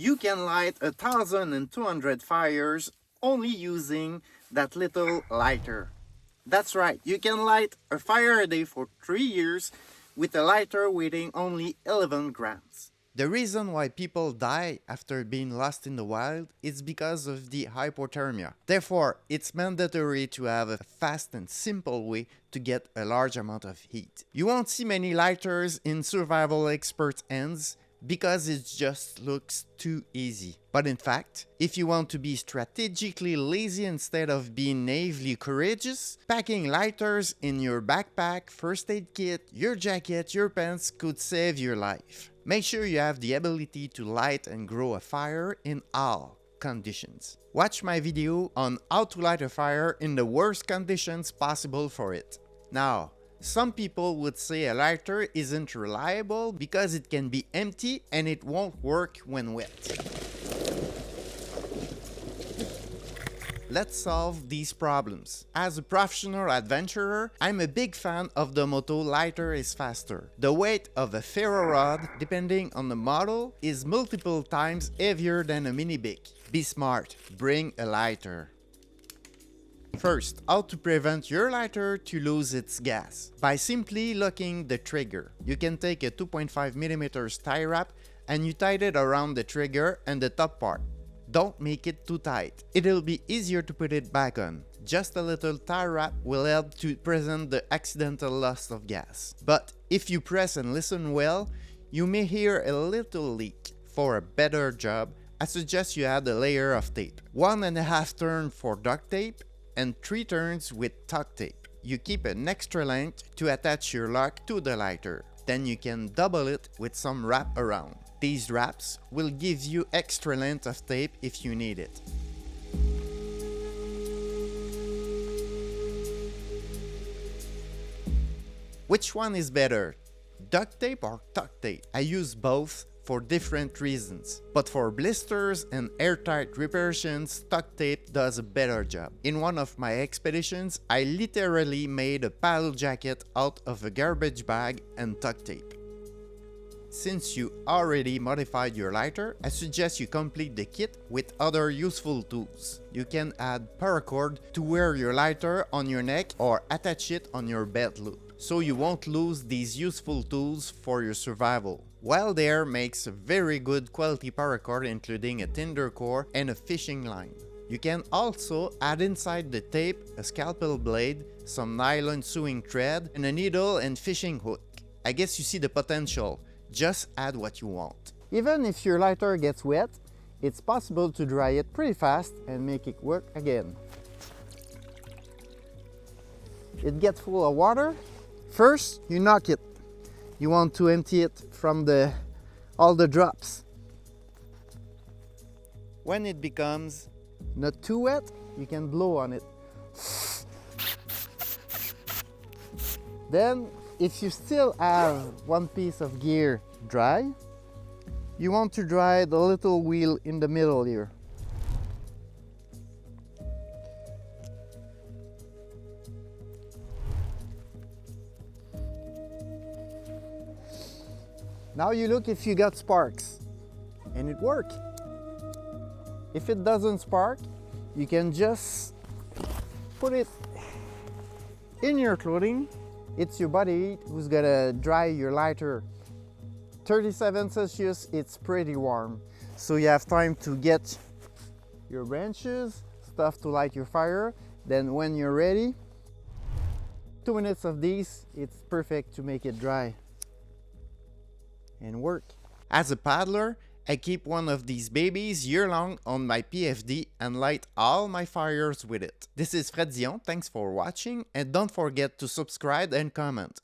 You can light 1,200 fires only using that little lighter. That's right, you can light a fire a day for 3 years with a lighter weighing only 11 grams. The reason why people die after being lost in the wild is because of the hypothermia. Therefore, it's mandatory to have a fast and simple way to get a large amount of heat. You won't see many lighters in survival experts' hands because it just looks too easy. But in fact, if you want to be strategically lazy instead of being naively courageous, packing lighters in your backpack, first aid kit, your jacket, your pants could save your life. Make sure you have the ability to light and grow a fire in all conditions. Watch my video on how to light a fire in the worst conditions possible for it. Now, some people would say a lighter isn't reliable because it can be empty and it won't work when wet. Let's solve these problems. As a professional adventurer, I'm a big fan of the motto lighter is faster. The weight of a ferro rod, depending on the model, is multiple times heavier than a mini Bic. Be smart, bring a lighter. First, how to prevent your lighter to lose its gas. By simply locking the trigger. You can take a 2.5mm tie wrap and you tie it around the trigger and the top part. Don't make it too tight. It'll be easier to put it back on. Just a little tie wrap will help to prevent the accidental loss of gas. But if you press and listen well, you may hear a little leak. For a better job, I suggest you add a layer of tape. 1.5 turns for duct tape and 3 turns with tuck tape. You keep an extra length to attach your lock to the lighter. Then you can double it with some wrap around. These wraps will give you extra length of tape if you need it. Which one is better? Duct tape or tuck tape? I use both for different reasons. But for blisters and airtight reparations, tuck tape does a better job. In one of my expeditions, I literally made a paddle jacket out of a garbage bag and tuck tape. Since you already modified your lighter, I suggest you complete the kit with other useful tools. You can add paracord to wear your lighter on your neck or attach it on your belt loop, so you won't lose these useful tools for your survival. Wild Air makes a very good quality paracord including a tinder core and a fishing line. You can also add inside the tape a scalpel blade, some nylon sewing thread, and a needle and fishing hook. I guess you see the potential. Just add what you want. Even if your lighter gets wet, it's possible to dry it pretty fast and make it work again. It gets full of water. First, you knock it. You want to empty it from all the drops. When it becomes not too wet, you can blow on it. Then, if you still have one piece of gear dry, you want to dry the little wheel in the middle here. Now you look if you got sparks, and it worked. If it doesn't spark, you can just put it in your clothing. It's your body heat who's gonna dry your lighter. 37 Celsius, it's pretty warm. So you have time to get your branches, stuff to light your fire. Then when you're ready, 2 minutes of these, it's perfect to make it dry and work. As a paddler, I keep one of these babies year-long on my PFD and light all my fires with it. This is Fred Dion, thanks for watching, and don't forget to subscribe and comment.